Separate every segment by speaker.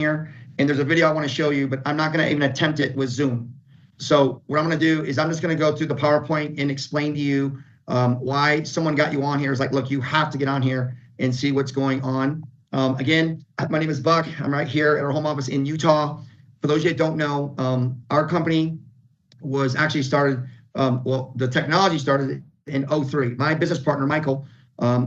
Speaker 1: here, and there's a video I want to show you, but I'm not going to even attempt it with Zoom. So what I'm going to do is I'm just going to go through the PowerPoint and explain to you why someone got you on here. It's like, look, you have to get on here and see what's going on. Again, my name is Buck. I'm right here at our home office in Utah. For those of you that don't know, our company was actually started, well, the technology started in 2003. My business partner, Michael,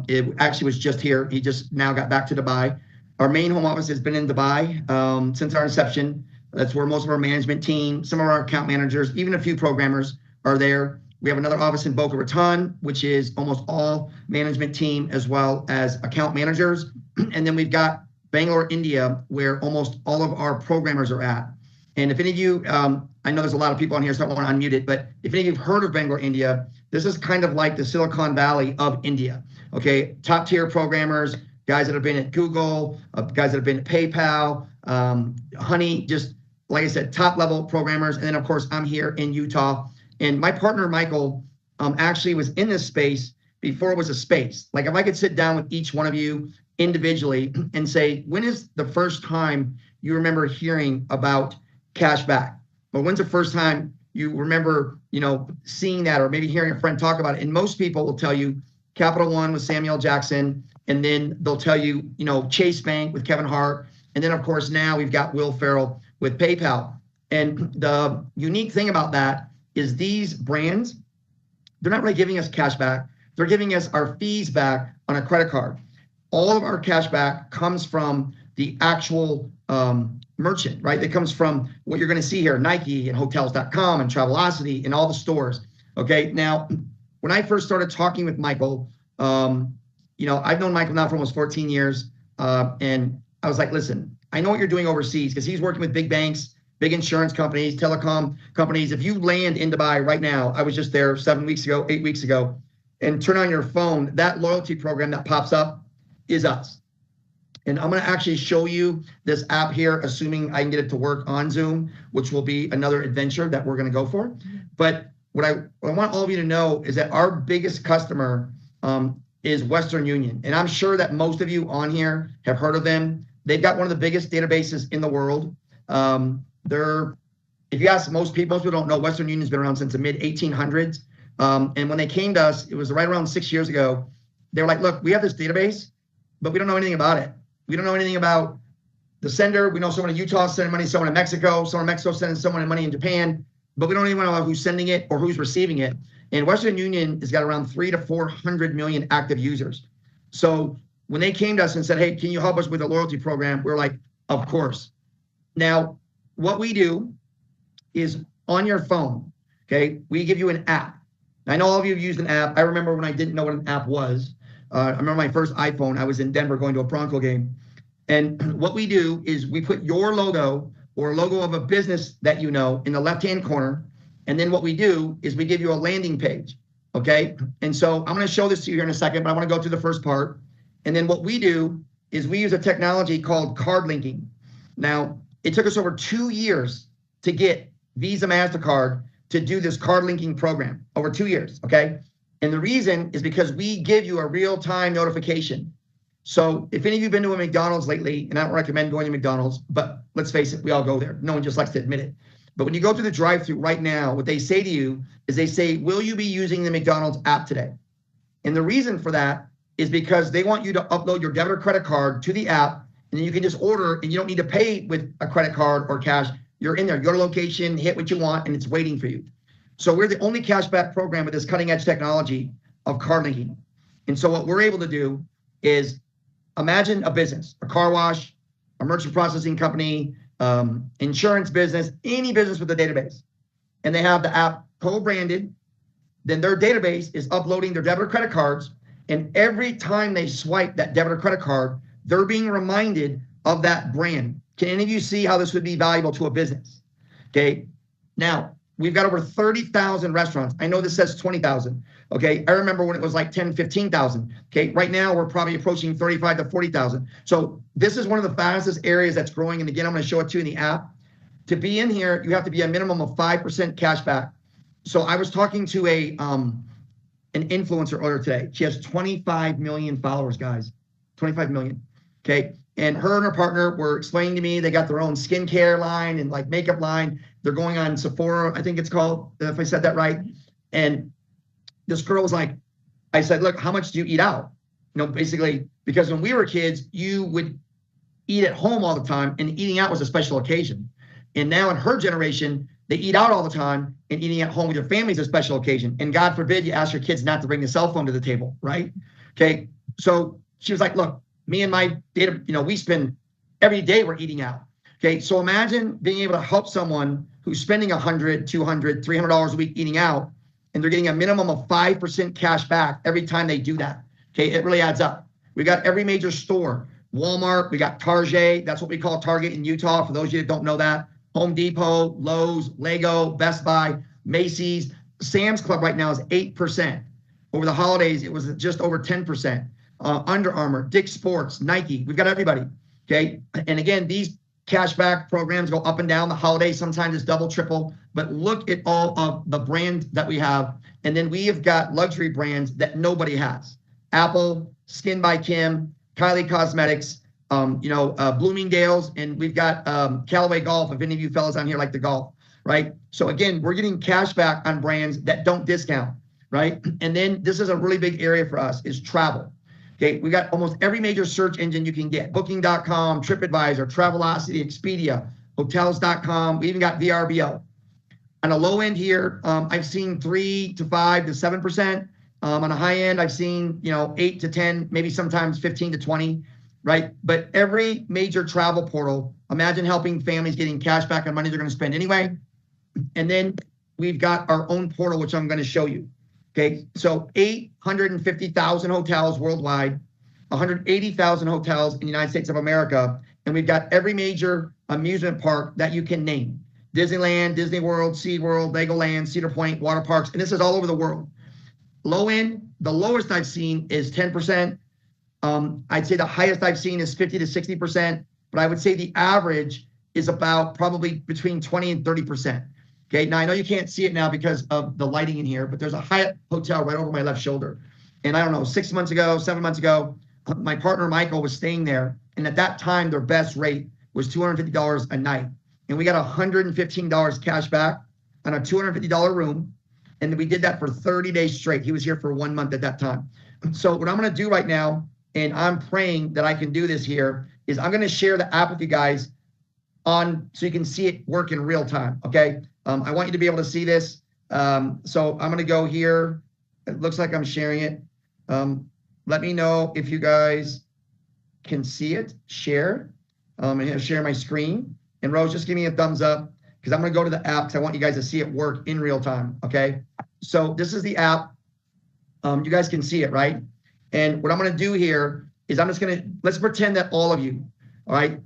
Speaker 1: it actually was just here. He just now got back to Dubai. Our main home office has been in Dubai since our inception. That's where most of our management team, some of our account managers, even a few programmers are there. We have another office in Boca Raton, which is almost all management team as well as account managers. And then we've got Bangalore, India, where almost all of our programmers are at. And if any of you, I know there's a lot of people on here, so I don't want to unmute it, but if any of you have heard of Bangalore, India, this is kind of like the Silicon Valley of India. Okay, top tier programmers, guys that have been at Google, guys that have been at PayPal, Honey, just like I said, top level programmers. And then of course, I'm here in Utah. And my partner, Michael, actually was in this space before it was a space. Like if I could sit down with each one of you individually and say, when is the first time you remember hearing about cash back? Or when's the first time you remember, seeing that or maybe hearing a friend talk about it? And most people will tell you Capital One with Samuel Jackson. And then they'll tell you, Chase Bank with Kevin Hart. And then of course, now we've got Will Ferrell with PayPal. And the unique thing about that is these brands, they're not really giving us cash back. They're giving us our fees back on a credit card. All of our cash back comes from the actual merchant, right? That comes from what you're going to see here, Nike and Hotels.com and Travelocity and all the stores. Okay. Now, when I first started talking with Michael, I've known Michael now for almost 14 years. And I was like, listen, I know what you're doing overseas because he's working with big banks, big insurance companies, telecom companies. If you land in Dubai right now, I was just there 8 weeks ago, and turn on your phone, that loyalty program that pops up is us. And I'm going to actually show you this app here, assuming I can get it to work on Zoom, which will be another adventure that we're going to go for. But what I want all of you to know is that our biggest customer is Western Union. And I'm sure that most of you on here have heard of them. They've got one of the biggest databases in the world. If you ask most people don't know, Western Union's been around since the mid 1800s. And when they came to us, it was right around 6 years ago. They were like, look, we have this database, but we don't know anything about it. We don't know anything about the sender. We know someone in Utah sending money, someone in Mexico sending someone money in Japan, but we don't even know who's sending it or who's receiving it. And Western Union has got around 300 to 400 million active users. So when they came to us and said, hey, can you help us with a loyalty program? We're like, of course. Now, what we do is on your phone, okay, we give you an app. I know all of you have used an app. I remember when I didn't know what an app was. I remember my first iPhone, I was in Denver going to a Bronco game. And what we do is we put your logo or a logo of a business that you know in the left-hand corner. And then what we do is we give you a landing page, okay? And so I'm going to show this to you here in a second, but I want to go through the first part. And then what we do is we use a technology called card linking. Now, it took us over 2 years to get Visa, MasterCard to do this card linking program, over 2 years, okay? And the reason is because we give you a real-time notification. So if any of you have been to a McDonald's lately, and I don't recommend going to McDonald's, but let's face it, we all go there. No one just likes to admit it. But when you go through the drive-thru right now, what they say to you is they say, will you be using the McDonald's app today? And the reason for that is because they want you to upload your debit or credit card to the app, and then you can just order, and you don't need to pay with a credit card or cash. You're in there, you go to location, hit what you want, and it's waiting for you. So we're the only cashback program with this cutting edge technology of card linking. And so what we're able to do is imagine a business, a car wash, a merchant processing company, insurance business, any business with a database. And they have the app co-branded. Then their database is uploading their debit or credit cards. And every time they swipe that debit or credit card, they're being reminded of that brand. Can any of you see how this would be valuable to a business? Okay. Now, we've got over 30,000 restaurants. I know this says 20,000. Okay. I remember when it was like 10, 15,000. Okay. Right now, we're probably approaching 35 to 40,000. So this is one of the fastest areas that's growing. And again, I'm going to show it to you in the app. To be in here, you have to be a minimum of 5% cash back. So I was talking to an influencer earlier today. She has 25 million followers, guys. 25 million. Okay. And her and her partner were explaining to me they got their own skincare line and like makeup line. They're going on Sephora, I think it's called, if I said that right. And this girl was like, I said, look, how much do you eat out? Basically, because when we were kids, you would eat at home all the time, and eating out was a special occasion. And now in her generation, they eat out all the time, and eating at home with your family is a special occasion. And God forbid you ask your kids not to bring the cell phone to the table, right? Okay. So she was like, look, me and my data, we spend every day we're eating out. Okay. So imagine being able to help someone who's spending $100, $200, $300 a week eating out, and they're getting a minimum of 5% cash back every time they do that. Okay. It really adds up. We got every major store, Walmart, we got Target. That's what we call Target in Utah. For those of you that don't know that, Home Depot, Lowe's, Lego, Best Buy, Macy's. Sam's Club right now is 8%. Over the holidays, it was just over 10%. Under Armour, Dick's Sports, Nike. We've got everybody. Okay. And again, these cashback programs go up and down the holidays. Sometimes it's double, triple. But look at all of the brands that we have. And then we have got luxury brands that nobody has. Apple, Skin by Kim, Kylie Cosmetics, Bloomingdale's, and we've got Callaway Golf, if any of you fellas on here like the golf, right? So again, we're getting cash back on brands that don't discount, right? And then this is a really big area for us is travel. Okay, we got almost every major search engine you can get. Booking.com, TripAdvisor, Travelocity, Expedia, Hotels.com. We even got VRBO. On a low end here, I've seen 3 to 5 to 7%. On a high end, I've seen 8 to 10, maybe sometimes 15 to 20, right? But every major travel portal, imagine helping families getting cash back on money they're going to spend anyway. And then we've got our own portal, which I'm going to show you. Okay, so 850,000 hotels worldwide, 180,000 hotels in the United States of America, and we've got every major amusement park that you can name. Disneyland, Disney World, SeaWorld, Legoland, Cedar Point, water parks, and this is all over the world. Low end, the lowest I've seen is 10%. I'd say the highest I've seen is 50 to 60%, but I would say the average is about probably between 20 and 30%. Okay, now I know you can't see it now because of the lighting in here, but there's a Hyatt hotel right over my left shoulder. And I don't know, 6 months ago, 7 months ago, my partner Michael was staying there. And at that time, their best rate was $250 a night. And we got $115 cash back on a $250 room. And we did that for 30 days straight. He was here for 1 month at that time. So what I'm going to do right now, and I'm praying that I can do this here, is I'm going to share the app with you guys on so you can see it work in real time. Okay. I want you to be able to see this. So I'm going to go here. It looks like I'm sharing it. Let me know if you guys can see it. Share. I'm going to share my screen. And Rose, just give me a thumbs up because I'm going to go to the app because I want you guys to see it work in real time. Okay. So this is the app. You guys can see it, right? And what I'm going to do here is I'm just going to, let's pretend that all of you, all right,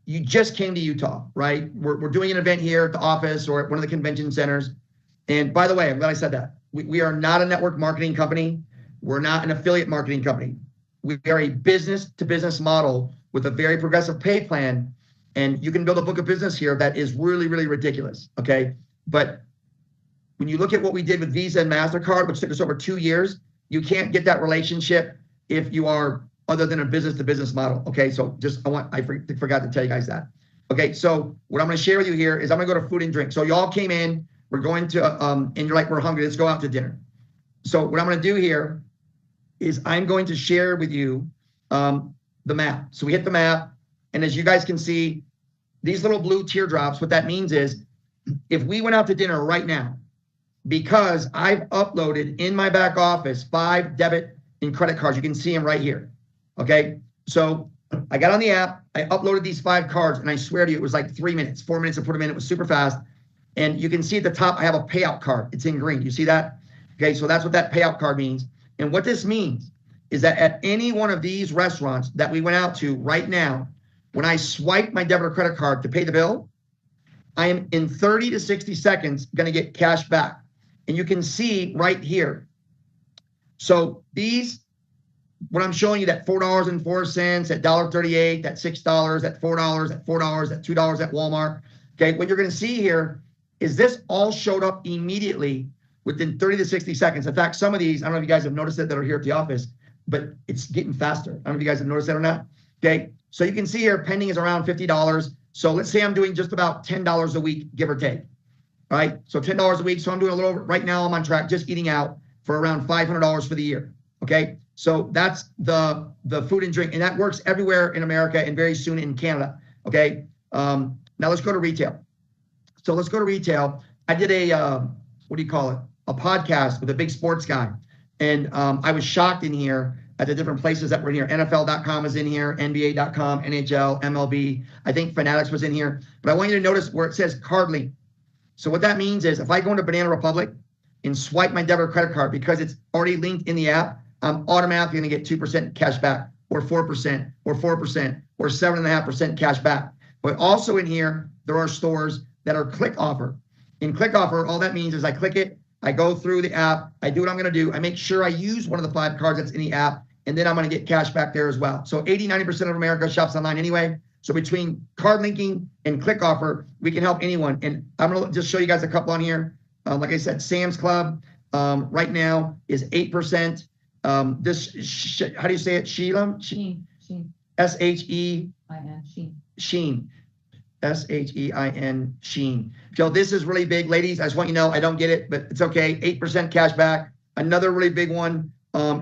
Speaker 1: you just came to Utah, right? We're doing an event here at the office or at one of the convention centers. And by the way, I'm glad I said that. We are not a network marketing company. We're not an affiliate marketing company. We are a business-to-business model with a very progressive pay plan. And you can build a book of business here that is really, really ridiculous, okay? But when you look at what we did with Visa and MasterCard, which took us over 2 years, you can't get that relationship if you are other than a business-to-business model. Okay, so I forgot to tell you guys that. Okay, so what I'm going to share with you here is I'm going to go to food and drink. So y'all came in, we're going to, and you're like, we're hungry, let's go out to dinner. So what I'm going to do here is I'm going to share with you the map. So we hit the map, and as you guys can see, these little blue teardrops, what that means is if we went out to dinner right now, because I've uploaded in my back office 5 debit and credit cards, you can see them right here. Okay, so I got on the app, I uploaded these 5 cards, and I swear to you, it was like 3 minutes, 4 minutes to put them in. It was super fast. And you can see at the top, I have a payout card. It's in green. You see that? Okay, so that's what that payout card means. And what this means is that at any one of these restaurants that we went out to right now, when I swipe my debit or credit card to pay the bill, I am in 30 to 60 seconds going to get cash back. And you can see right here. So these, what I'm showing you, that $4.04, that $1.38, that $6, that $4, that $4, that $2 at Walmart. Okay, what you're going to see here is this all showed up immediately within 30 to 60 seconds. In fact, some of these, I don't know if you guys have noticed it that are here at the office, but it's getting faster. I don't know if you guys have noticed that or not. Okay, So you can see here, pending is around $50. So let's say I'm doing just about $10 a week, give or take. All right, so $10 a week. So I'm doing a little over, right now I'm on track, just eating out for around $500 for the year. Okay, so that's the food and drink, and that works everywhere in America and very soon in Canada. Okay, now let's go to retail. So let's go to retail. I did a, what do you call it? A podcast with a big sports guy. And I was shocked in here at the different places that were in here. NFL.com is in here, NBA.com, NHL, MLB. I think Fanatics was in here. But I want you to notice where it says card link. So what that means is if I go into Banana Republic and swipe my debit or credit card, because it's already linked in the app, I'm automatically going to get 2% cash back, or 4%, or 4%, or 7.5% cash back. But also in here, there are stores that are click offer. In click offer, all that means is I click it, I go through the app, I do what I'm going to do, I make sure I use one of the 5 cards that's in the app, and then I'm going to get cash back there as well. So 80-90% of America shops online anyway. So between card linking and click offer, we can help anyone. And I'm going to just show you guys a couple on here. Like I said, Sam's Club right now is 8%. This, how do you say it? Sheila?
Speaker 2: Sheen.
Speaker 1: S-H-E-I-N. Sheen. S-H-E-I-N, Sheen. So this is really big. Ladies, I just want you to know, I don't get it, but it's okay. 8% cash back. Another really big one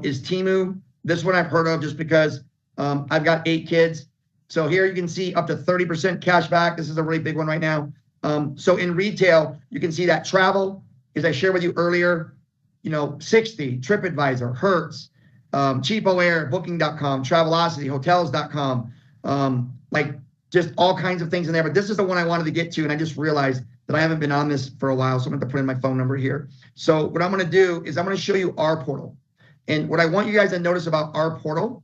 Speaker 1: is Temu. This one I've heard of just because I've got 8 kids. So here you can see up to 30% cash back. This is a really big one right now. So in retail, you can see that travel, as I shared with you earlier, 60, TripAdvisor, Hertz, Cheapo Air, Booking.com, Travelocity, Hotels.com, like just all kinds of things in there. But this is the one I wanted to get to, and I just realized that I haven't been on this for a while, so I'm going to put in my phone number here. So what I'm going to do is I'm going to show you our portal. And what I want you guys to notice about our portal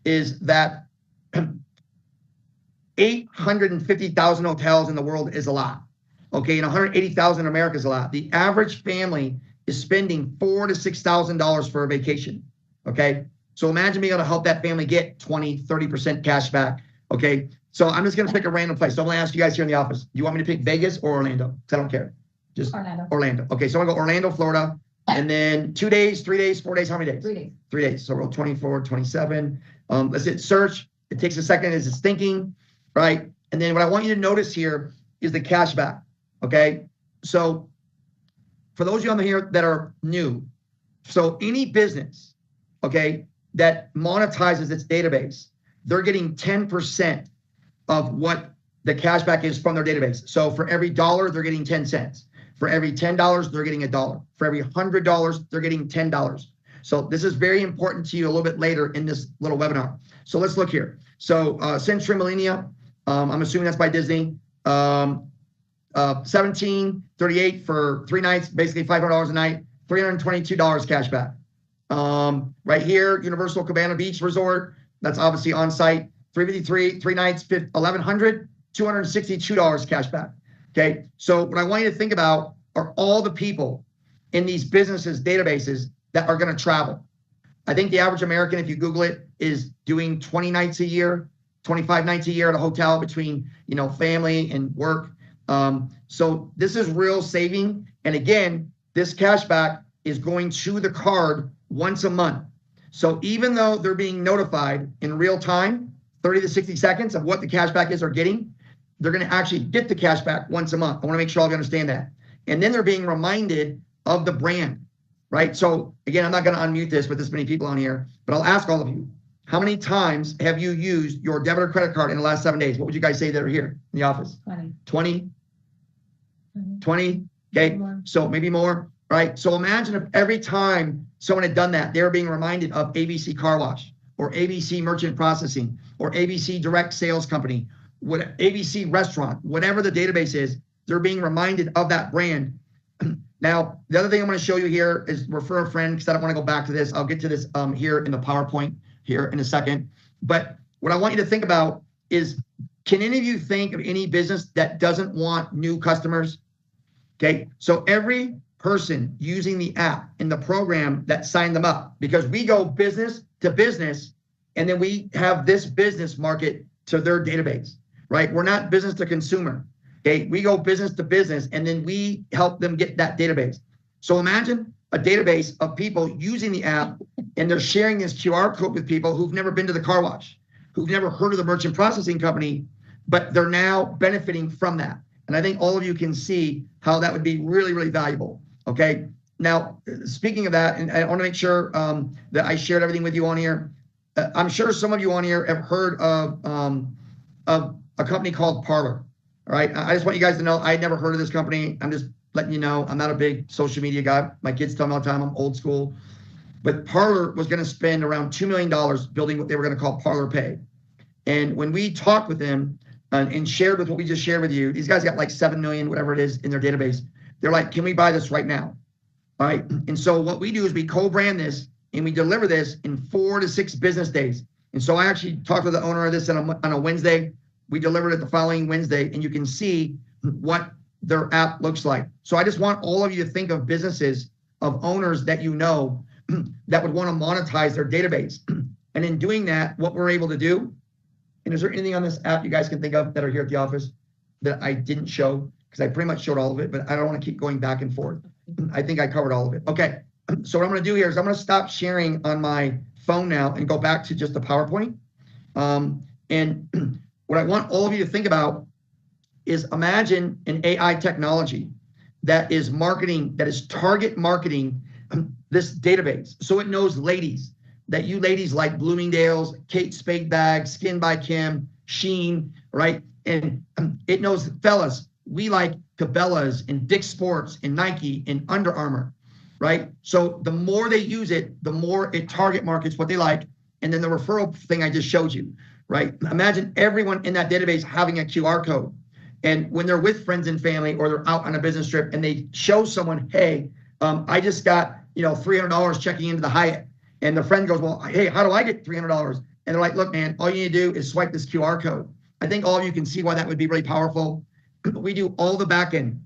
Speaker 1: is that 850,000 hotels in the world is a lot. Okay, and 180,000 in America is a lot. The average family is spending $4,000 to $6,000 for a vacation. Okay, so imagine being able to help that family get 20, 30% cash back. Okay, so I'm just going to pick a random place. So I'm going to ask you guys here in the office. Do you want me to pick Vegas or Orlando? Because I don't care. Just Orlando. Okay, so I'm going to go Orlando, Florida. And then 2 days, 3 days, 4 days, how many days?
Speaker 2: 3 days.
Speaker 1: 3 days. So roll 24, 27. Let's hit search. It takes a second as it's thinking, right? And then what I want you to notice here is the cash back, okay? So for those of you on here that are new, so any business, okay, that monetizes its database, they're getting 10% of what the cash back is from their database. So for every dollar, they're getting 10 cents. For every $10, they're getting $1. For every $100, they're getting $10. So this is very important to you a little bit later in this little webinar. So let's look here. So Century Millennia, I'm assuming that's by Disney. 1738 for 3 nights, basically $500 a night, $322 cash back. Right here, Universal Cabana Beach Resort, that's obviously on site, $353, 3 nights, $1,100, $262 cash back. Okay, so what I want you to think about are all the people in these businesses, databases that are going to travel. I think the average American, if you Google it, is doing 20 nights a year, 25 nights a year at a hotel between, family and work. So this is real saving. And again, this cash back is going to the card once a month. So even though they're being notified in real time, 30 to 60 seconds of what the cash back is they're getting, they're going to actually get the cash back once a month. I want to make sure all of you understand that. And then they're being reminded of the brand, right? So again, I'm not going to unmute this with this many people on here, but I'll ask all of you, how many times have you used your debit or credit card in the last 7 days? What would you guys say that are here in the office? 20? 20? Okay, so maybe more, right? So imagine if every time someone had done that, they were being reminded of ABC Car Wash or ABC Merchant Processing or ABC Direct Sales Company, what ABC Restaurant, whatever the database is, they're being reminded of that brand. Now, the other thing I'm going to show you here is refer a friend, because I don't want to go back to this. I'll get to this here in the PowerPoint here in a second. But what I want you to think about is, can any of you think of any business that doesn't want new customers? Okay, so every person using the app in the program that signed them up, because we go business to business, and then we have this business market to their database, right? We're not business to consumer. Okay, we go business to business, and then we help them get that database. So imagine a database of people using the app, and they're sharing this QR code with people who've never been to the car wash, who've never heard of the merchant processing company, but they're now benefiting from that. And I think all of you can see how that would be really, really valuable. Okay. Now, speaking of that, and I want to make sure that I shared everything with you on here. I'm sure some of you on here have heard of a company called Parler. All right. I just want you guys to know I had never heard of this company. I'm just letting you know I'm not a big social media guy. My kids tell me all the time I'm old school. But Parler was going to spend around $2 million building what they were going to call Parler Pay. And when we talked with them and shared with what we just shared with you, these guys got like 7 million, whatever it is, in their database. They're like, can we buy this right now? All right. And so what we do is we co-brand this and we deliver this in 4 to 6 business days. And so I actually talked with the owner of this on a Wednesday. We delivered it the following Wednesday, and you can see what their app looks like. So I just want all of you to think of businesses, of owners that you know that would want to monetize their database. And in doing that, what we're able to do, and is there anything on this app you guys can think of that are here at the office that I didn't show? Because I pretty much showed all of it, but I don't want to keep going back and forth. I think I covered all of it. Okay, so what I'm going to do here is I'm going to stop sharing on my phone now and go back to just the PowerPoint. And what I want all of you to think about is imagine an AI technology that is marketing, that is target marketing this database. So it knows ladies, that you ladies like Bloomingdale's, Kate Spade Bags, Skin by Kim, Sheen, right? And it knows fellas, we like Cabela's and Dick's Sports and Nike and Under Armour, right? So the more they use it, the more it target markets what they like. And then the referral thing I just showed you, right? Imagine everyone in that database having a QR code. And when they're with friends and family or they're out on a business trip and they show someone, hey, I just got, $300 checking into the Hyatt. And the friend goes, well, hey, how do I get $300? And they're like, look, man, all you need to do is swipe this QR code. I think all of you can see why that would be really powerful. We do all the back end,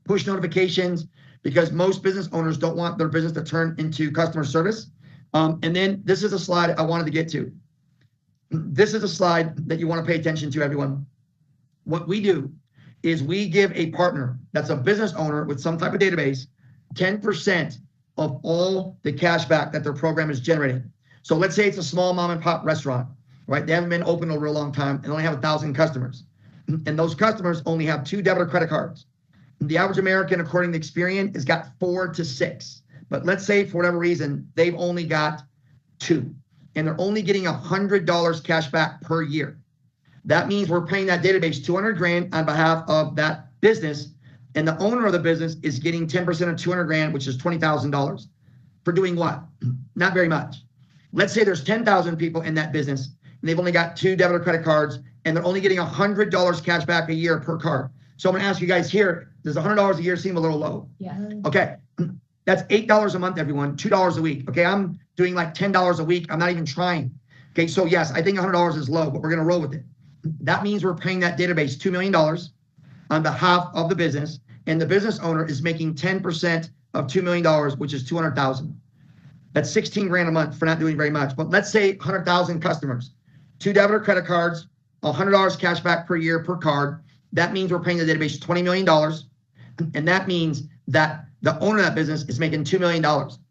Speaker 1: push notifications, because most business owners don't want their business to turn into customer service. And then this is a slide I wanted to get to. This is a slide that you want to pay attention to, everyone. What we do is we give a partner that's a business owner with some type of database 10% of all the cash back that their program is generating. So let's say it's a small mom and pop restaurant, right? They haven't been open a real long time and only have 1,000 customers. And those customers only have 2 debit or credit cards. The average American, according to Experian, has got 4 to 6. But let's say for whatever reason, they've only got 2 and they're only getting $100 cash back per year. That means we're paying that database $200,000 on behalf of that business. And the owner of the business is getting 10% of $200,000, which is $20,000 for doing what? Not very much. Let's say there's 10,000 people in that business and they've only got 2 debit or credit cards and they're only getting $100 cash back a year per card. So I'm going to ask you guys here, does $100 a year seem a little low?
Speaker 2: Yeah.
Speaker 1: Okay. That's $8 a month, everyone, $2 a week. Okay. I'm doing like $10 a week. I'm not even trying. Okay. So yes, I think $100 is low, but we're going to roll with it. That means we're paying that database $2 million on behalf of the business, and the business owner is making 10% of $2 million, which is $200,000. That's $16,000 a month for not doing very much. But let's say 100,000 customers, 2 debit or credit cards, $100 cash back per year per card. That means we're paying the database $20 million. And that means that the owner of that business is making $2 million.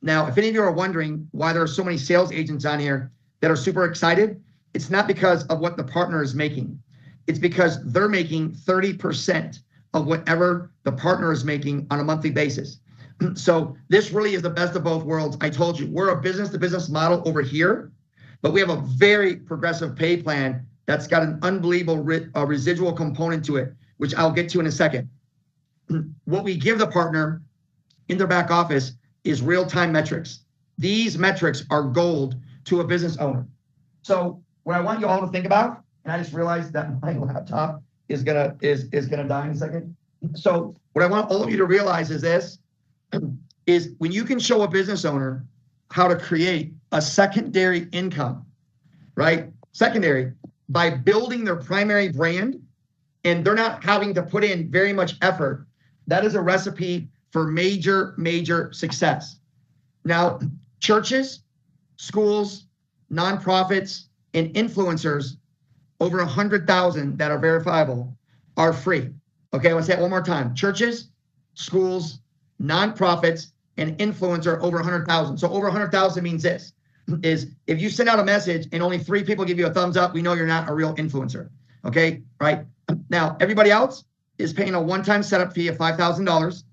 Speaker 1: Now, if any of you are wondering why there are so many sales agents on here that are super excited, it's not because of what the partner is making. It's because they're making 30% of whatever the partner is making on a monthly basis. So this really is the best of both worlds. I told you, we're a business-to-business model over here, but we have a very progressive pay plan that's got an unbelievable residual component to it, which I'll get to in a second. What we give the partner in their back office is real-time metrics. These metrics are gold to a business owner. So what I want you all to think about, and I just realized that my laptop is gonna die in a second. So what I want all of you to realize is this, is when you can show a business owner how to create a secondary income, right? Secondary, by building their primary brand, and they're not having to put in very much effort, that is a recipe for major, major success. Now, churches, schools, nonprofits, and influencers, over 100,000 that are verifiable, are free. Okay, I want to say it one more time. Churches, schools, nonprofits, and influencer over 100,000. So over 100,000 means this. is if you send out a message and only 3 people give you a thumbs up, we know you're not a real influencer. Okay, right? Now, everybody else is paying a one-time setup fee of $5,000.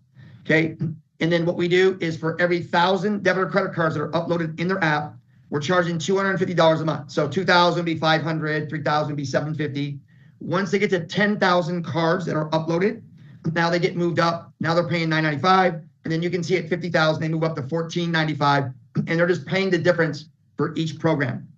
Speaker 1: Okay, and then what we do is for every 1,000 debit or credit cards that are uploaded in their app, we're charging $250 a month. So 2,000 would be 500, 3,000 would be 750. Once they get to 10,000 cards that are uploaded, now they get moved up. Now they're paying $995, and then you can see at 50,000 they move up to $1495, and they're just paying the difference for each program.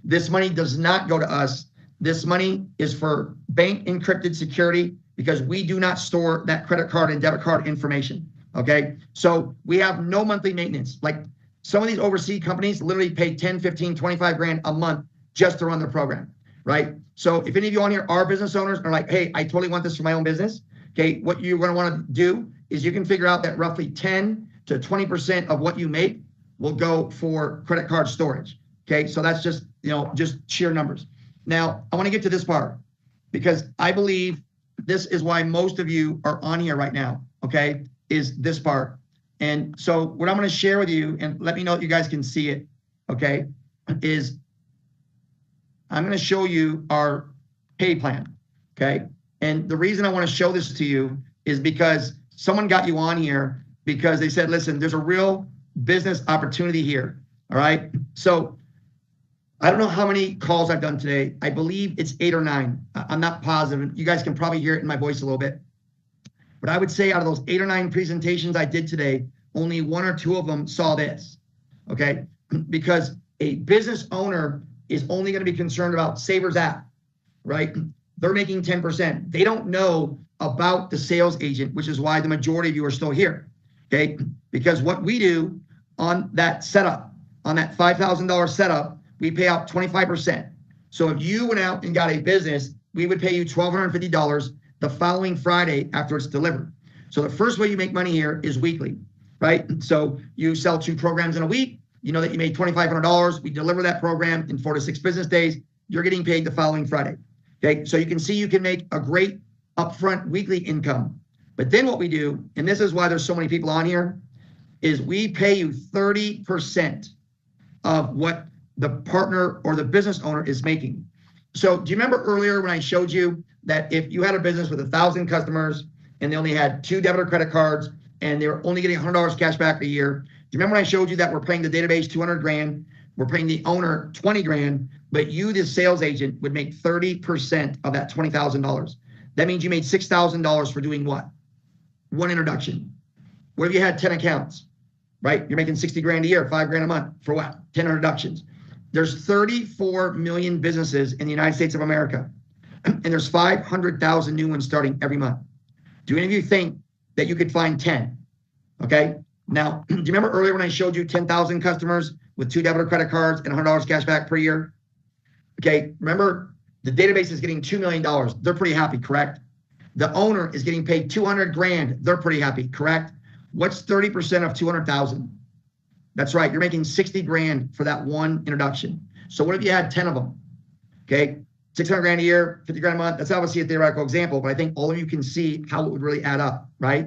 Speaker 1: This money does not go to us. This money is for bank encrypted security because we do not store that credit card and debit card information. Okay, so we have no monthly maintenance. Like some of these overseas companies literally pay 10, 15, 25 grand a month just to run their program, right? So if any of you on here are business owners are like, hey, I totally want this for my own business. Okay, what you're going to want to do is you can figure out that roughly 10 to 20% of what you make will go for credit card storage. Okay, so that's just, just sheer numbers. Now, I want to get to this part because I believe this is why most of you are on here right now, okay, is this part. And so what I'm going to share with you, and let me know if you guys can see it, okay, is I'm going to show you our pay plan, okay? And the reason I want to show this to you is because someone got you on here because they said, listen, there's a real business opportunity here, all right? So I don't know how many calls I've done today. I believe it's 8 or 9. I'm not positive. You guys can probably hear it in my voice a little bit. But I would say out of those 8 or 9 presentations I did today, only 1 or 2 of them saw this, okay? Because a business owner is only going to be concerned about Savers app, right? They're making 10%. They don't know about the sales agent, which is why the majority of you are still here, okay? Because what we do on that setup, on that $5,000 setup, we pay out 25%. So if you went out and got a business, we would pay you $1,250 the following Friday after it's delivered. So the first way you make money here is weekly, right? So you sell 2 programs in a week, you know that you made $2,500. We deliver that program in 4 to 6 business days. You're getting paid the following Friday. Okay, so you can see you can make a great upfront weekly income. But then what we do, and this is why there's so many people on here, is we pay you 30% of what the partner or the business owner is making. So do you remember earlier when I showed you that if you had a business with 1,000 customers and they only had 2 debit or credit cards and they were only getting $100 cash back a year, do you remember when I showed you that we're paying the database 200 grand, we're paying the owner 20 grand, but you, the sales agent, would make 30% of that $20,000. That means you made $6,000 for doing what? 1 introduction. What if you had 10 accounts, right? You're making 60 grand a year, 5 grand a month for what? 10 introductions. There's 34 million businesses in the United States of America, and there's 500,000 new ones starting every month. Do any of you think that you could find 10? Okay. Now, do you remember earlier when I showed you 10,000 customers with 2 debit or credit cards and $100 cash back per year? Okay. Remember, the database is getting $2 million. They're pretty happy, correct? The owner is getting paid 200 grand. They're pretty happy, correct? What's 30% of 200,000? That's right. You're making 60 grand for that 1 introduction. So what if you had 10 of them? Okay. 600 grand a year, 50 grand a month. That's obviously a theoretical example, but I think all of you can see how it would really add up, right?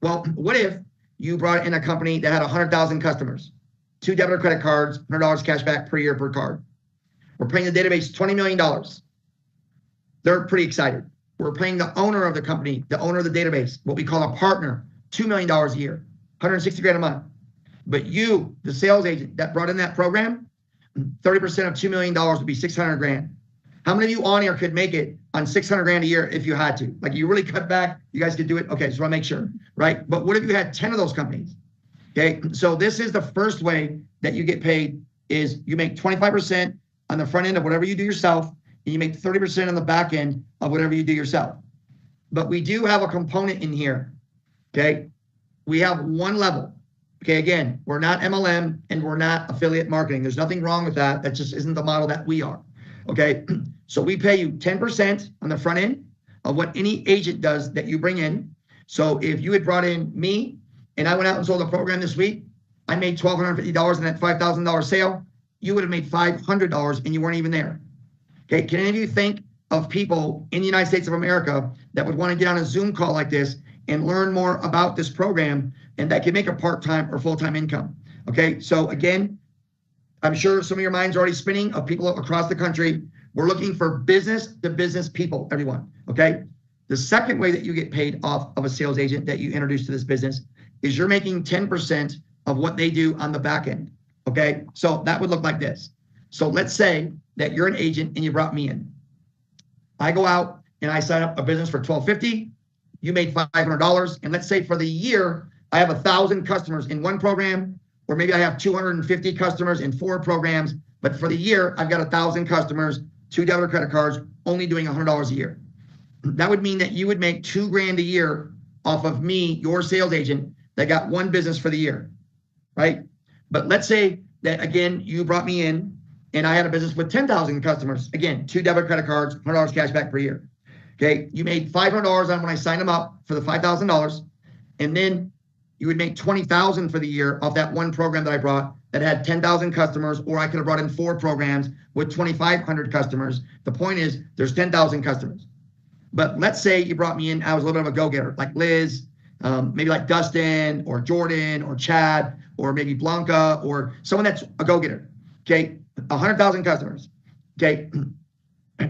Speaker 1: Well, what if you brought in a company that had 100,000 customers, 2 debit or credit cards, $100 cash back per year per card. We're paying the database $20 million. They're pretty excited. We're paying the owner of the company, the owner of the database, what we call a partner, $2 million a year, 160 grand a month. But you, the sales agent that brought in that program, 30% of $2 million would be 600 grand. How many of you on here could make it on 600 grand a year if you had to? Like you really cut back, you guys could do it? Okay, so I make sure, right? But what if you had 10 of those companies? Okay, so this is the first way that you get paid is you make 25% on the front end of whatever you do yourself, and you make 30% on the back end of whatever you do yourself. But we do have a component in here, okay? We have 1 level. Okay, again, we're not MLM and we're not affiliate marketing. There's nothing wrong with that. That just isn't the model that we are. Okay, so we pay you 10% on the front end of what any agent does that you bring in. So if you had brought in me and I went out and sold a program this week, I made $1,250 in that $5,000 sale, you would have made $500 and you weren't even there. Okay, can any of you think of people in the United States of America that would want to get on a Zoom call like this and learn more about this program and that can make a part-time or full-time income? Okay, so again, I'm sure some of your minds are already spinning of people across the country. We're looking for business to business people, everyone, okay? The second way that you get paid off of a sales agent that you introduce to this business is you're making 10% of what they do on the back end, okay? So that would look like this. So let's say that you're an agent and you brought me in. I go out and I sign up a business for $1,250. You made $500. And let's say for the year, I have 1,000 customers in one program, or maybe I have 250 customers in 4 programs. But for the year, I've got 1,000 customers, 2 debit or credit cards, only doing $100 a year. That would mean that you would make $2 grand a year off of me, your sales agent, that got one business for the year, right? But let's say that, again, you brought me in and I had a business with 10,000 customers. Again, 2 debit credit cards, $100 cash back per year. Okay, you made $500 on when I signed them up for the $5,000, and then you would make $20,000 for the year off that one program that I brought that had 10,000 customers, or I could have brought in 4 programs with 2,500 customers. The point is, there's 10,000 customers. But let's say you brought me in, I was a little bit of a go-getter, like Liz, maybe like Dustin or Jordan or Chad or maybe Blanca or someone that's a go-getter. Okay, 100,000 customers. Okay,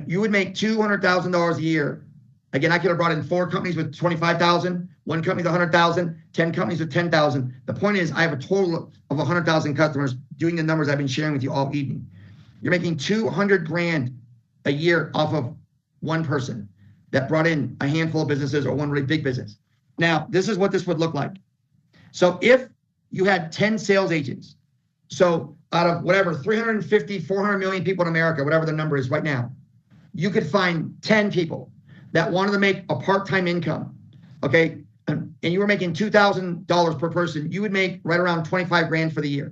Speaker 1: you would make $200,000 a year. Again, I could have brought in 4 companies with 25,000, 1 company with 100,000, 10 companies with 10,000. The point is, I have a total of 100,000 customers doing the numbers I've been sharing with you all evening. You're making 200 grand a year off of one person that brought in a handful of businesses or one really big business. Now, this is what this would look like. So if you had 10 sales agents, so out of whatever, 350, 400 million people in America, whatever the number is right now, you could find 10 people that wanted to make a part-time income, okay? And you were making $2,000 per person, you would make right around 25 grand for the year.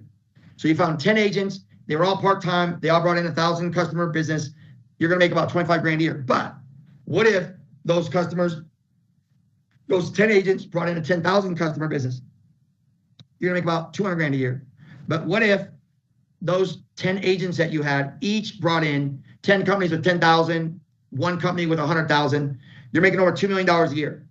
Speaker 1: So you found 10 agents, they were all part-time, they all brought in 1,000 customer business, you're gonna make about 25 grand a year. But what if those customers, those 10 agents brought in a 10,000 customer business? You're gonna make about 200 grand a year. But what if those 10 agents that you had each brought in 10 companies with 10,000, 1 company with 100,000, you're making over $2 million a year.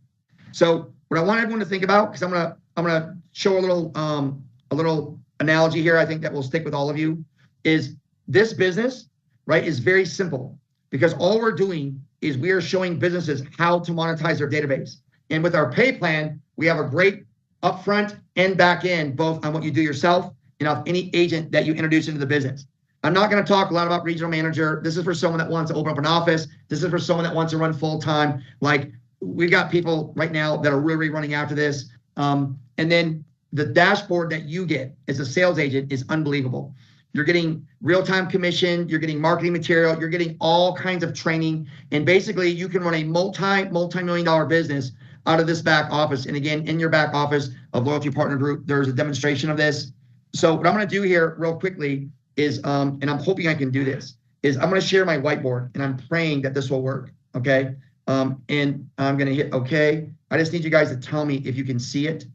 Speaker 1: So what I want everyone to think about, because I'm gonna show a little analogy here, I think that will stick with all of you, is this business, right, is very simple, because all we're doing is we are showing businesses how to monetize their database. And with our pay plan, we have a great upfront and back end, both on what you do yourself and off any agent that you introduce into the business. I'm not going to talk a lot about regional manager. This is for someone that wants to open up an office. This is for someone that wants to run full time. Like, we've got people right now that are really running after this. And then the dashboard that you get as a sales agent is unbelievable. You're getting real-time commission, you're getting marketing material, you're getting all kinds of training. And basically you can run a multi-million dollar business out of this back office. And again, in your back office of Loyalty Partner Group, there's a demonstration of this. So what I'm going to do here real quickly is, and I'm hoping I can do this, is I'm going to share my whiteboard and I'm praying that this will work. Okay. And I'm going to hit okay. I just need you guys to tell me if you can see it.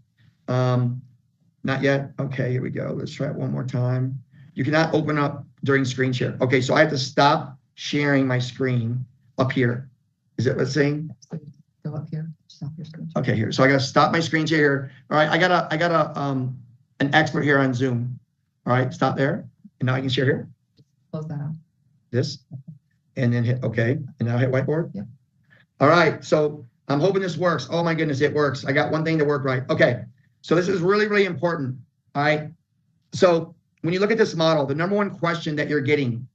Speaker 1: Not yet. Okay, here we go. Let's try it one more time. You cannot open up during screen share. Okay, so I have to stop sharing my screen up here. Is it what's saying?
Speaker 2: Go up here, stop your screen share.
Speaker 1: Okay, here. So I got to stop my screen share here. All right, I got an expert here on Zoom. All right, stop there. And now I can share here.
Speaker 2: Close that out.
Speaker 1: This, and then hit okay, and now hit whiteboard.
Speaker 2: Yeah.
Speaker 1: All right, so I'm hoping this works. Oh my goodness, it works. I got one thing to work right. Okay, so this is really, really important. All right, so when you look at this model, the number one question that you're getting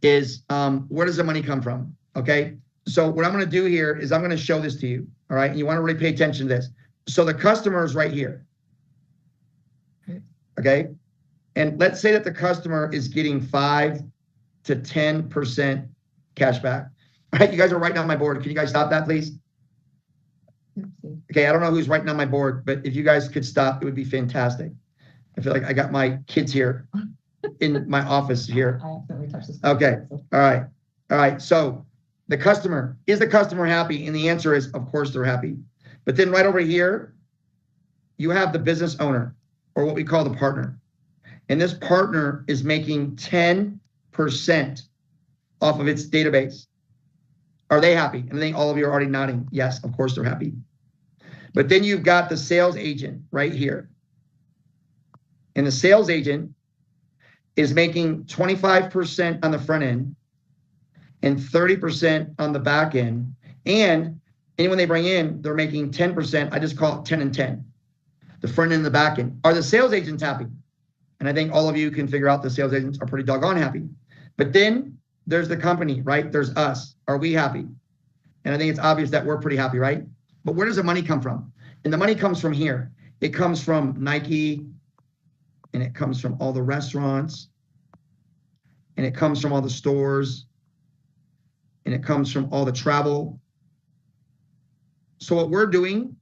Speaker 1: is, where does the money come from? Okay, so what I'm going to do here is I'm going to show this to you. All right, and you want to really pay attention to this. So the customer is right here. Okay, and let's say that the customer is getting 5 to 10% cash back. All right, you guys are writing on my board. Can you guys stop that, please? Okay, I don't know who's writing on my board, but if you guys could stop, it would be fantastic. I feel like I got my kids here in my office here.
Speaker 2: I accidentally touched this.
Speaker 1: Okay, all right. All right, so the customer, is the customer happy? And the answer is, of course, they're happy. But then right over here, you have the business owner, or what we call the partner. And this partner is making 10% off of its database. Are they happy? And I think all of you are already nodding. Yes, of course they're happy. But then you've got the sales agent right here. And the sales agent is making 25% on the front end and 30% on the back end. And anyone they bring in, they're making 10%. I just call it 10 and 10. The front end and the back end. Are the sales agents happy? And I think all of you can figure out the sales agents are pretty doggone happy. But then there's the company, right? There's us. Are we happy? And I think it's obvious that we're pretty happy, right? But where does the money come from? And the money comes from here. It comes from Nike, and it comes from all the restaurants, and it comes from all the stores, and it comes from all the travel. So what we're doing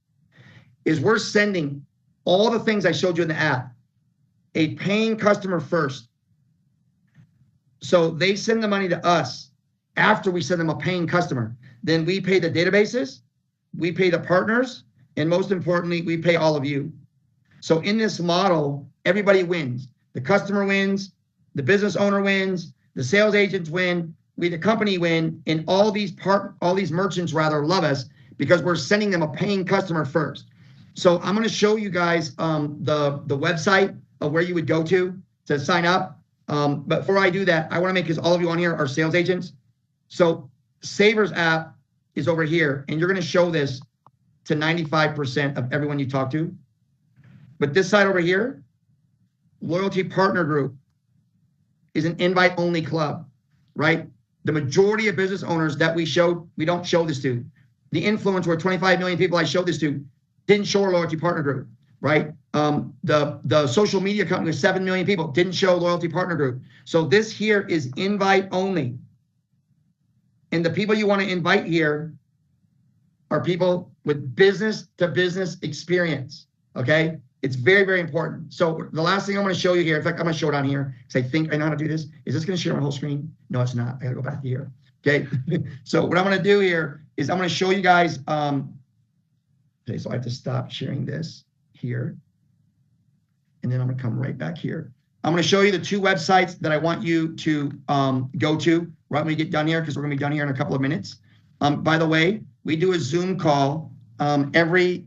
Speaker 1: is we're sending all the things I showed you in the app, a paying customer first. So they send the money to us after we send them a paying customer. Then we pay the databases, we pay the partners, and most importantly, we pay all of you. So in this model, everybody wins. The customer wins, the business owner wins, the sales agents win, we the company win, and all these merchants rather love us because we're sending them a paying customer first. So I'm going to show you guys the website of where you would go to sign up. But before I do that, I want to make, because all of you on here are sales agents. So Savers app is over here, and you're going to show this to 95% of everyone you talk to. But this side over here, Loyalty Partner Group, is an invite-only club, right? The majority of business owners that we don't show this to. The influencer where 25 million people I showed this to didn't show our Loyalty Partner Group, right? The social media company with 7 million people didn't show Loyalty Partner Group. So this here is invite only. And the people you want to invite here are people with business to business experience, okay? It's very, very important. So the last thing I'm going to show you here, in fact, I'm going to show it on here because I think I know how to do this. Is this going to share my whole screen? No, it's not. I got to go back to here. Okay. So what I'm going to do here is I'm going to show you guys. Okay, so I have to stop sharing this here. And then I'm going to come right back here. I'm going to show you the two websites that I want you to go to right when we get done here, because we're going to be done here in a couple of minutes. By the way, we do a Zoom call every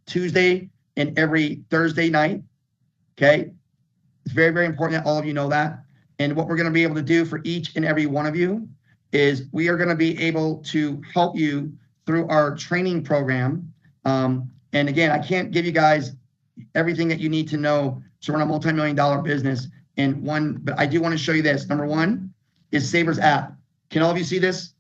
Speaker 1: Tuesday and every Thursday night, okay? It's very, very important that all of you know that. And what we're going to be able to do for each and every one of you is we are going to be able to help you through our training program. And again, I can't give you guys everything that you need to know to run a multi-million-dollar business in one, but I do want to show you this. Number one is Savers app. Can all of you see this?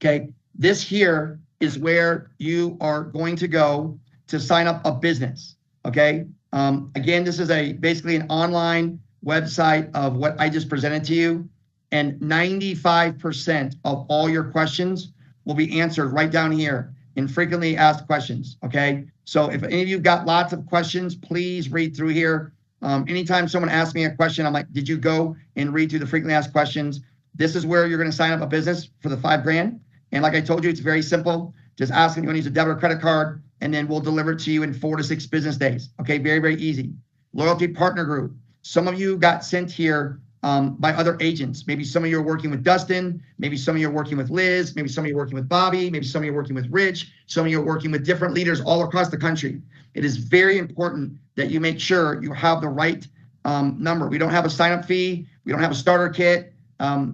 Speaker 1: Okay, this here is where you are going to go to sign up a business, okay? Again, this is basically an online website of what I just presented to you, and 95% of all your questions will be answered right down here in frequently asked questions, okay? So if any of you got lots of questions, please read through here. Anytime someone asks me a question, I'm like, did you go and read through the frequently asked questions? This is where you're gonna sign up a business for the $5 grand. And like I told you, it's very simple. Just ask them if you want to use a debit or credit card, and then we'll deliver it to you in 4 to 6 business days. Okay, very, very easy. Loyalty Partner Group. Some of you got sent here by other agents. Maybe some of you are working with Dustin. Maybe some of you are working with Liz. Maybe some of you are working with Bobby. Maybe some of you are working with Rich. Some of you are working with different leaders all across the country. It is very important that you make sure you have the right number. We don't have a sign-up fee. We don't have a starter kit.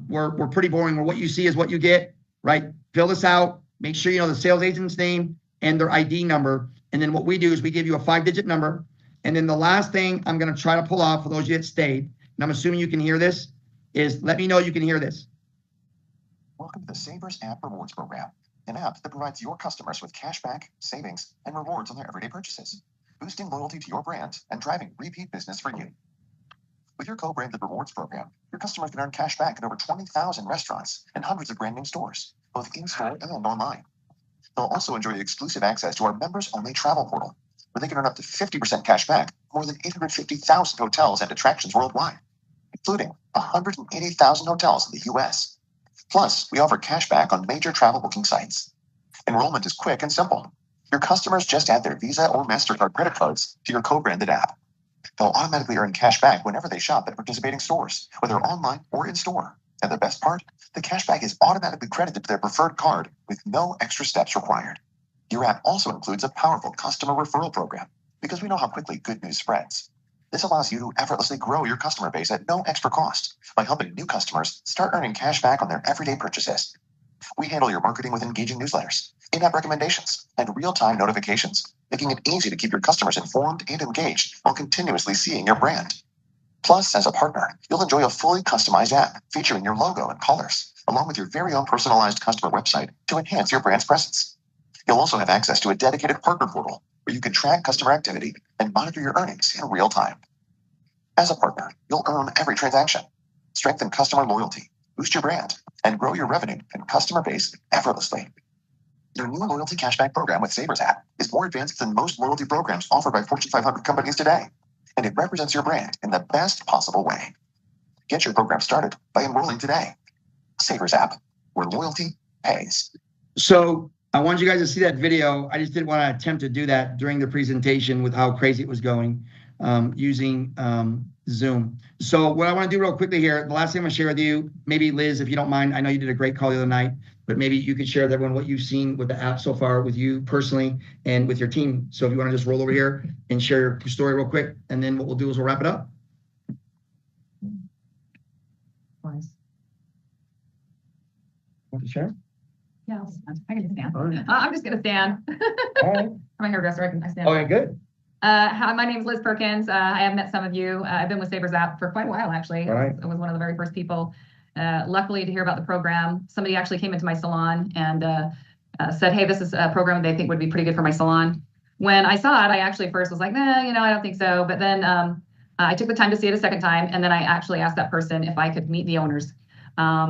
Speaker 1: We're pretty boring. Where what you see is what you get, right? Fill this out. Make sure you know the sales agent's name and their ID number. And then what we do is we give you a 5-digit number. And then the last thing I'm going to try to pull off for those of you that stayed, and I'm assuming you can hear this, is let me know you can hear this.
Speaker 3: Welcome to the Savers App Rewards Program, an app that provides your customers with cashback, savings, and rewards on their everyday purchases, boosting loyalty to your brand and driving repeat business for you. With your co-branded rewards program, your customers can earn cash back at over 20,000 restaurants and hundreds of brand name stores, both in-store and online. They'll also enjoy exclusive access to our members-only travel portal, where they can earn up to 50% cash back more than 850,000 hotels and attractions worldwide, including 180,000 hotels in the U.S. Plus, we offer cash back on major travel booking sites. Enrollment is quick and simple. Your customers just add their Visa or MasterCard credit cards to your co-branded app. They'll automatically earn cash back whenever they shop at participating stores, whether online or in-store. And the best part, the cash back is automatically credited to their preferred card with no extra steps required. Your app also includes a powerful customer referral program because we know how quickly good news spreads. This allows you to effortlessly grow your customer base at no extra cost by helping new customers start earning cash back on their everyday purchases. We handle your marketing with engaging newsletters, in-app recommendations, and real-time notifications, making it easy to keep your customers informed and engaged while continuously seeing your brand. Plus, as a partner, you'll enjoy a fully customized app featuring your logo and colors, along with your very own personalized customer website to enhance your brand's presence. You'll also have access to a dedicated partner portal where you can track customer activity and monitor your earnings in real time. As a partner, you'll earn every transaction, strengthen customer loyalty, boost your brand, and grow your revenue and customer base effortlessly. Your new loyalty cashback program with Savers app is more advanced than most loyalty programs offered by Fortune 500 companies today, and it represents your brand in the best possible way. Get your program started by enrolling today. Savers app, where loyalty pays.
Speaker 1: So I want you guys to see that video. I just didn't want to attempt to do that during the presentation with how crazy it was going using Zoom. So what I want to do real quickly here, the last thing I'm going to share with you, maybe Liz, if you don't mind, I know you did a great call the other night, but maybe you could share with everyone what you've seen with the app so far with you personally and with your team. So if you want to just roll over here and share your story real quick, and then what we'll do is we'll wrap it up.
Speaker 2: Nice.
Speaker 1: Want to share?
Speaker 2: Yeah, I can just stand.
Speaker 1: All right.
Speaker 2: I'm just gonna stand.
Speaker 1: All right.
Speaker 2: I'm a hairdresser, I can stand.
Speaker 1: Okay, good.
Speaker 2: Hi, my name is Liz Perkins. I have met some of you. I've been with Savers app for quite a while, actually.
Speaker 1: All right.
Speaker 2: I was one of the very first people, luckily, to hear about the program. Somebody actually came into my salon and said, hey, this is a program they think would be pretty good for my salon. When I saw it, I actually first was like, nah, I don't think so. But then I took the time to see it a second time, and then I actually asked that person if I could meet the owners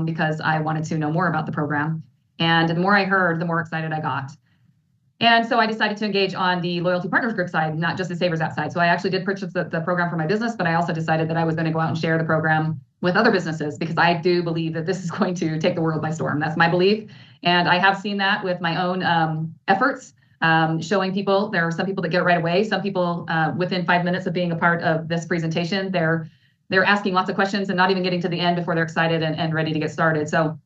Speaker 2: because I wanted to know more about the program. And the more I heard, the more excited I got. And so I decided to engage on the Loyalty Partners Group side, not just the Savers app side. So I actually did purchase the program for my business, but I also decided that I was going to go out and share the program with other businesses because I do believe that this is going to take the world by storm. That's my belief. And I have seen that with my own efforts, showing people. There are some people that get it right away. Some people within 5 minutes of being a part of this presentation, they're asking lots of questions and not even getting to the end before they're excited and ready to get started. So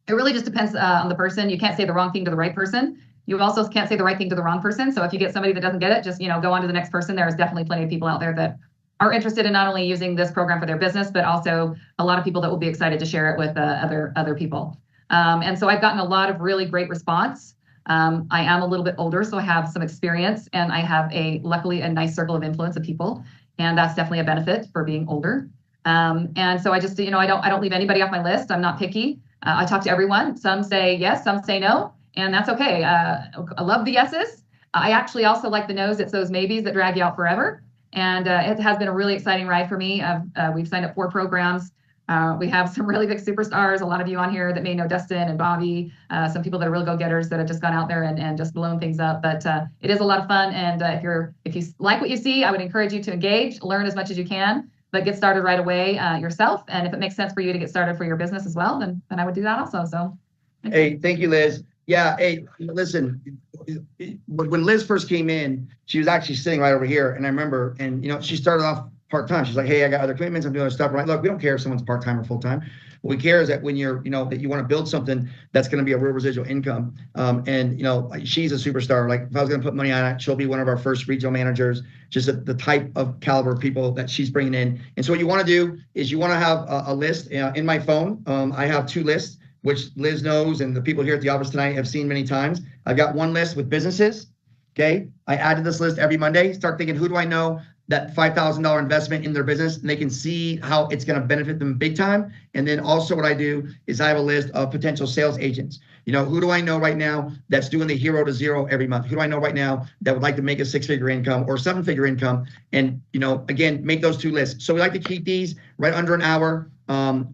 Speaker 2: it really just depends on the person. You can't say the wrong thing to the right person. You also can't say the right thing to the wrong person. So if you get somebody that doesn't get it, just go on to the next person. There's definitely plenty of people out there that are interested in not only using this program for their business, but also a lot of people that will be excited to share it with other people. And so I've gotten a lot of really great response. I am a little bit older, so I have some experience, and I have luckily a nice circle of influence of people, and that's definitely a benefit for being older. And so I just I don't leave anybody off my list. I'm not picky. I talk to everyone. Some say yes, some say no. And that's okay. I love the yeses. I actually also like the no's. It's those maybes that drag you out forever. And it has been a really exciting ride for me. We've signed up 4 programs. We have some really big superstars. A lot of you on here that may know Dustin and Bobby. Some people that are real go-getters that have just gone out there and just blown things up. But it is a lot of fun. And if you like what you see, I would encourage you to engage, learn as much as you can, but get started right away yourself. And if it makes sense for you to get started for your business as well, then I would do that also. So.
Speaker 1: Hey, thank you, Liz. Yeah, hey, listen, when Liz first came in, she was actually sitting right over here. And I remember, and she started off part-time. She's like, hey, I got other commitments. I'm doing other stuff. I'm like, look, we don't care if someone's part-time or full-time. What we care is that when you're, that you want to build something that's going to be a real residual income. She's a superstar. Like if I was going to put money on it, she'll be one of our first regional managers, just the type of caliber of people that she's bringing in. And so what you want to do is you want to have a list in my phone. I have 2 lists, which Liz knows and the people here at the office tonight have seen many times. I've got 1 list with businesses, okay? I add to this list every Monday, start thinking, who do I know that $5,000 investment in their business, and they can see how it's gonna benefit them big time. And then also what I do is I have a list of potential sales agents. Who do I know right now that's doing the 0 to 0 every month? Who do I know right now that would like to make a 6-figure income or 7-figure income? And, again, make those 2 lists. So we like to keep these right under an hour.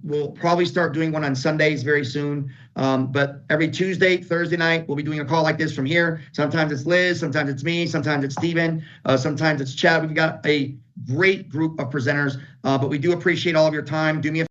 Speaker 1: We'll probably start doing one on Sundays very soon. But every Tuesday, Thursday night, we'll be doing a call like this from here. Sometimes it's Liz, sometimes it's me, sometimes it's Steven, sometimes it's Chad. We've got a great group of presenters, but we do appreciate all of your time. Do me a